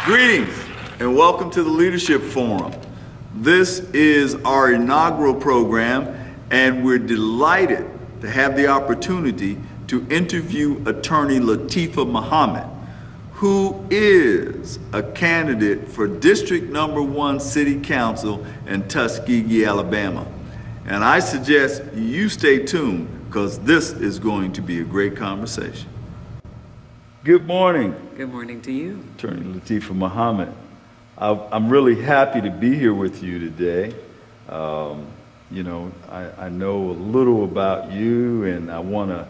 Greetings and welcome to the Leadership Forum. This is our inaugural program and we're delighted to have the opportunity to interview attorney Lateefah Muhammad, who is a candidate for District Number 1 City Council in Tuskegee, Alabama. And I suggest you stay tuned because this is going to be a great conversation. Good morning. Good morning to you. Attorney Lateefah Muhammad. I'm really happy to be here with you today. You know, I know a little about you and I want to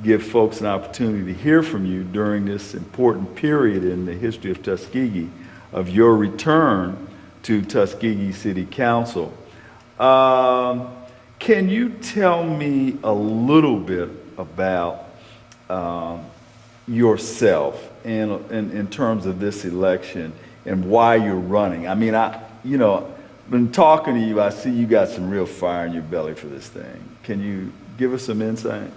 give folks an opportunity to hear from you during this important period in the history of Tuskegee, of your return to Tuskegee City Council. Can you tell me a little bit about yourself in terms of this election and why you're running? I mean, been talking to you, I see you got some real fire in your belly for this thing. Can you give us some insight?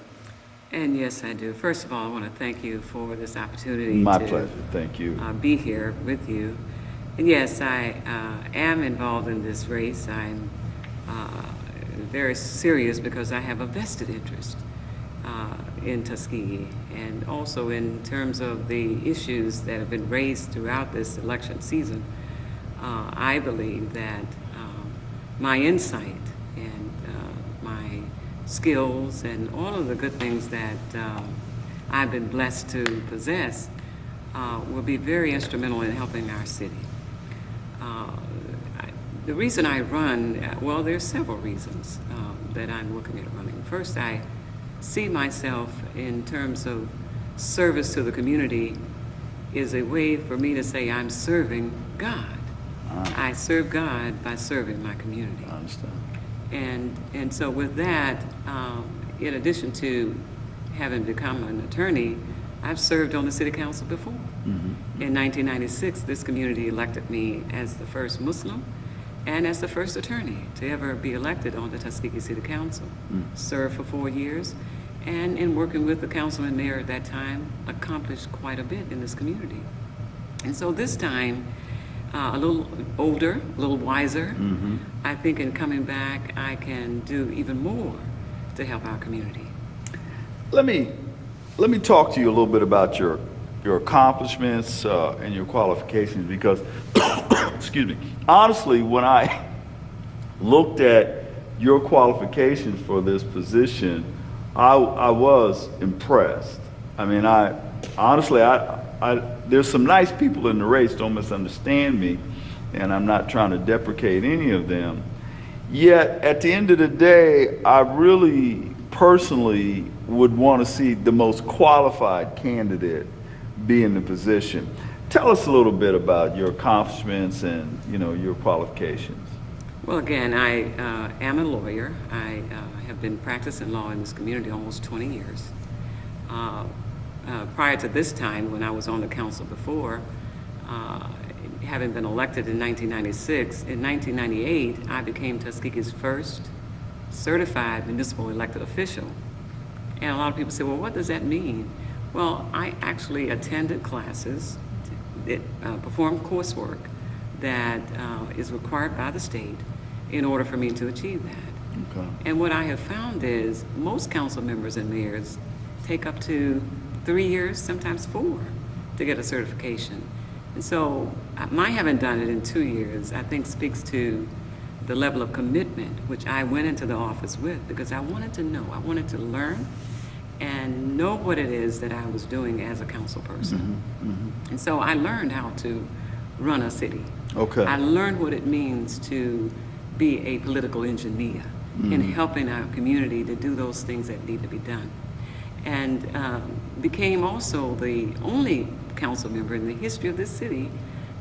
And yes, I do. First of all, I want to thank you for this opportunity. My pleasure. Thank you. Be here with you. And yes, I am involved in this race. I'm very serious because I have a vested interest in Tuskegee, and also in terms of the issues that have been raised throughout this election season. I believe that my insight and my skills and all of the good things that I've been blessed to possess will be very instrumental in helping our city. The reason I run, well, there's several reasons that I'm looking at running. First, I see myself in terms of service to the community is a way for me to say I'm serving God. I serve God by serving my community. I understand. And so with that, in addition to having become an attorney, I've served on the city council before. Mm-hmm. In 1996, this community elected me as the first Muslim and as the first attorney to ever be elected on the Tuskegee City Council. Served for 4 years, and in working with the council and mayor at that time, accomplished quite a bit in this community. And so this time, a little older, a little wiser, I think in coming back, I can do even more to help our community. Let me talk to you a little bit about your accomplishments and your qualifications because, excuse me, honestly, when I looked at your qualifications for this position, I was impressed. I mean, honestly, there's some nice people in the race, don't misunderstand me, and I'm not trying to deprecate any of them. Yet, at the end of the day, I really personally would want to see the most qualified candidate be in the position. Tell us a little bit about your accomplishments and, your qualifications. Well, again, I am a lawyer. I have been practicing law in this community almost 20 years. Prior to this time, when I was on the council before, having been elected in 1996, in 1998, I became Tuskegee's first certified municipal elected official. And a lot of people say, well, what does that mean? Well, I actually attended classes, performed coursework that is required by the state in order for me to achieve that. Okay. And what I have found is most council members and mayors take up to 3 years, sometimes 4, to get a certification. And so my having done it in 2 years, I think speaks to the level of commitment which I went into the office with, because I wanted to know, I wanted to learn and know what it is that I was doing as a council person. And so I learned how to run a city. Okay. I learned what it means to be a political engineer in helping our community to do those things that need to be done. And became also the only council member in the history of this city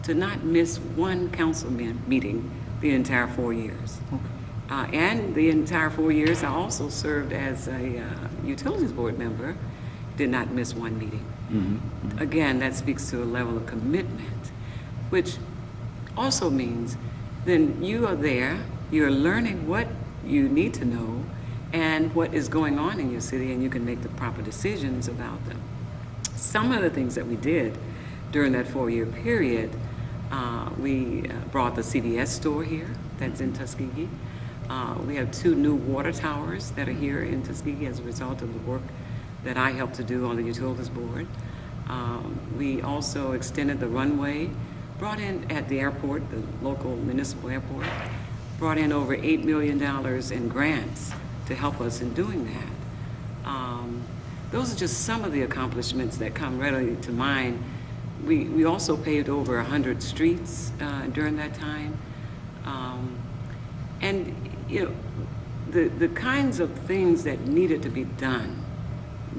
to not miss one council meeting the entire 4 years. Okay. And the entire 4 years, I also served as a utilities board member, did not miss one meeting. Again, that speaks to a level of commitment, which also means then you are there, you're learning what you need to know and what is going on in your city, and you can make the proper decisions about them. Some of the things that we did during that 4-year period We brought the CVS store here, that's in Tuskegee. We have 2 new water towers that are here in Tuskegee as a result of the work that I helped to do on the Utilities Board. We also extended the runway, brought in at the airport, the local municipal airport, brought in over $8 million in grants to help us in doing that. Those are just some of the accomplishments that come readily to mind. We also paved over 100 streets during that time. And you know, the kinds of things that needed to be done,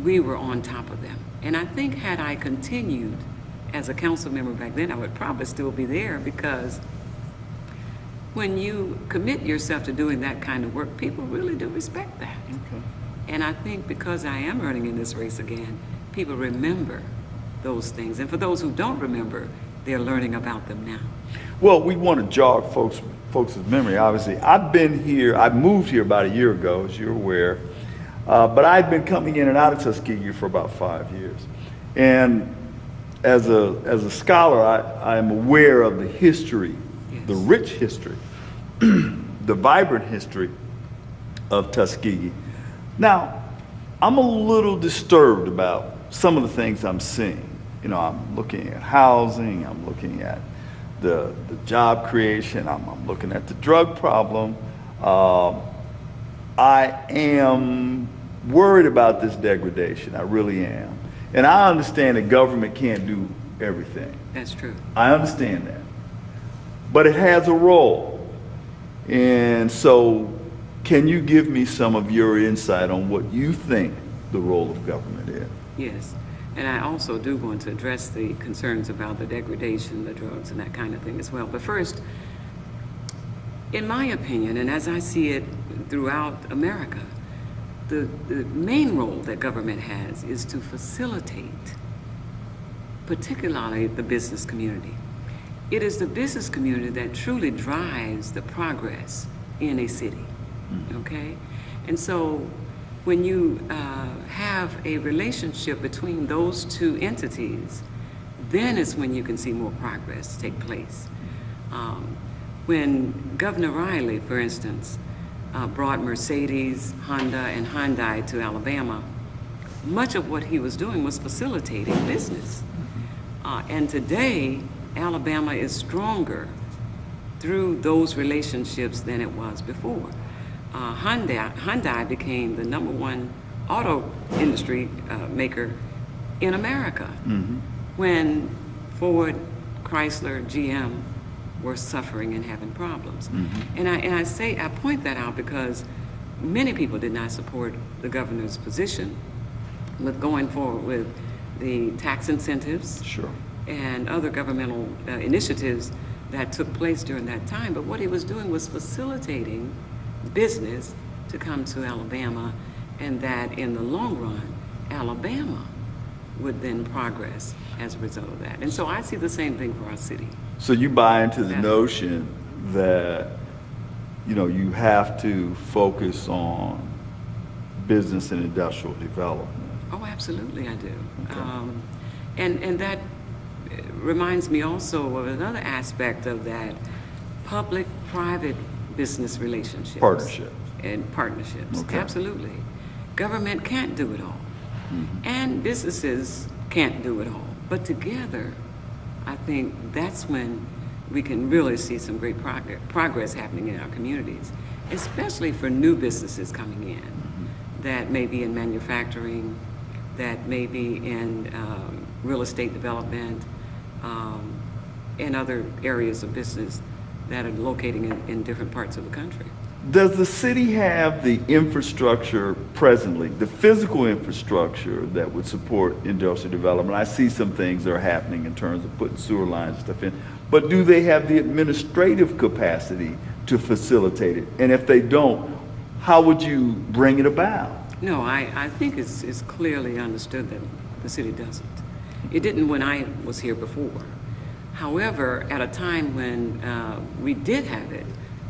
we were on top of them. And I think had I continued as a council member back then, I would probably still be there, because when you commit yourself to doing that kind of work, people really do respect that. Okay. And I think because I am running in this race again, people remember those things. And for those who don't remember, they're learning about them now. Well, we want to jog folks' memory, obviously. I moved here about a year ago, as you're aware, but I've been coming in and out of Tuskegee for about 5 years. And as a scholar, I am aware of the history, Yes. the rich history, the vibrant history of Tuskegee. Now, I'm a little disturbed about some of the things I'm seeing. You know, I'm looking at housing, I'm looking at the job creation, I'm looking at the drug problem. I am worried about this degradation, I really am. And I understand that government can't do everything. That's true. I understand that. But it has a role. And so, can you give me some of your insight on what you think the role of government is? Yes. And I also do want to address the concerns about the degradation, the drugs, and that kind of thing as well. But first, in my opinion, and as I see it throughout America, the main role that government has is to facilitate, particularly the business community. It is the business community that truly drives the progress in a city, okay? And so when you have a relationship between those 2 entities, then is when you can see more progress take place. When Governor Riley, for instance, brought Mercedes, Honda, and Hyundai to Alabama, much of what he was doing was facilitating business. And today, Alabama is stronger through those relationships than it was before. Hyundai became the #1 auto industry maker in America when Ford, Chrysler, GM were suffering and having problems. And I point that out because many people did not support the governor's position with going forward with the tax incentives Sure. and other governmental initiatives that took place during that time. But what he was doing was facilitating business to come to Alabama, and that in the long run, Alabama would then progress as a result of that. And so I see the same thing for our city. So you buy into the Yeah. notion that, you know, you have to focus on business and industrial development. Oh, absolutely, I do. Okay. And that reminds me also of another aspect of that, public-private business relationships. Partnerships. And partnerships, Okay. absolutely. Government can't do it all, and businesses can't do it all. But together, I think that's when we can really see some great progress happening in our communities, especially for new businesses coming in that may be in manufacturing, that may be in real estate development, and other areas of business that are located in different parts of the country. Does the city have the infrastructure presently, the physical infrastructure that would support industrial development? I see some things that are happening in terms of putting sewer lines and stuff in, but do they have the administrative capacity to facilitate it? And if they don't, how would you bring it about? No, I think it's clearly understood that the city doesn't. It didn't when I was here before. However, at a time when we did have it,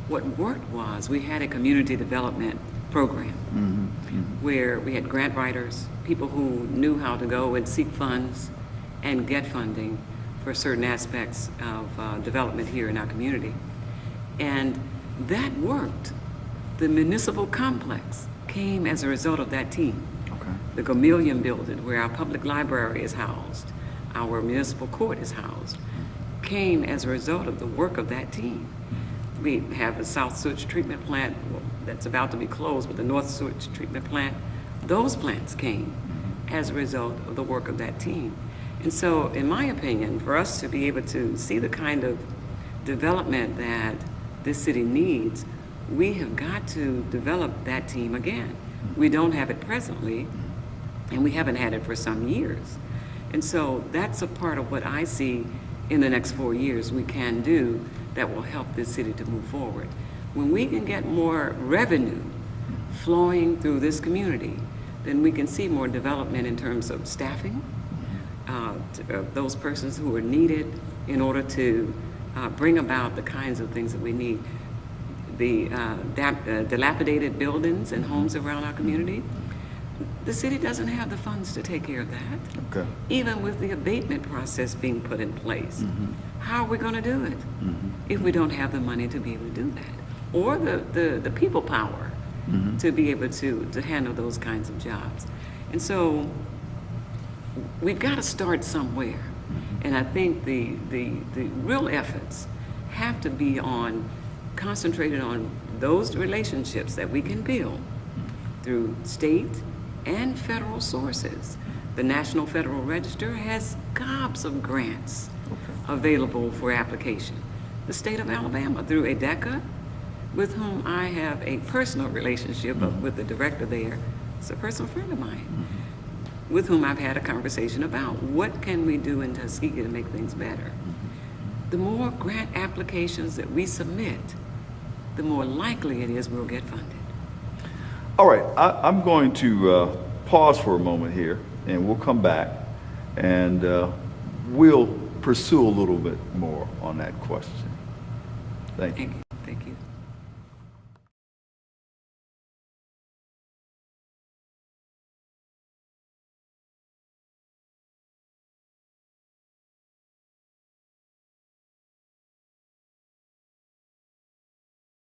what worked was we had a community development program where we had grant writers, people who knew how to go and seek funds and get funding for certain aspects of development here in our community. And that worked. The municipal complex came as a result of that team. Okay. The Gamillion building, where our public library is housed, our municipal court is housed, came as a result of the work of that team. We have a South Sewage Treatment Plant that's about to be closed, but the North Sewage Treatment Plant, those plants came as a result of the work of that team. And so, in my opinion, for us to be able to see the kind of development that this city needs, we have got to develop that team again. We don't have it presently, and we haven't had it for some years. And so that's a part of what I see in the next 4 years we can do that will help this city to move forward. When we can get more revenue flowing through this community, then we can see more development in terms of staffing, those persons who are needed in order to bring about the kinds of things that we need. The dilapidated buildings and homes around our community, the city doesn't have the funds to take care of that. Okay. Even with the abatement process being put in place. How are we going to do it if we don't have the money to be able to do that? Or the people power to be able to handle those kinds of jobs. And so we've got to start somewhere. And I think the real efforts have to be concentrated on those relationships that we can build through state and federal sources. The National Federal Register has gobs of grants available for application. The state of Alabama, through ADECA, with whom I have a personal relationship with the director there, is a personal friend of mine, with whom I've had a conversation about what can we do in Tuskegee to make things better. The more grant applications that we submit, the more likely it is we'll get funded. All right, I'm going to pause for a moment here, and we'll come back, and we'll pursue a little bit more on that question. Thank you. Thank you.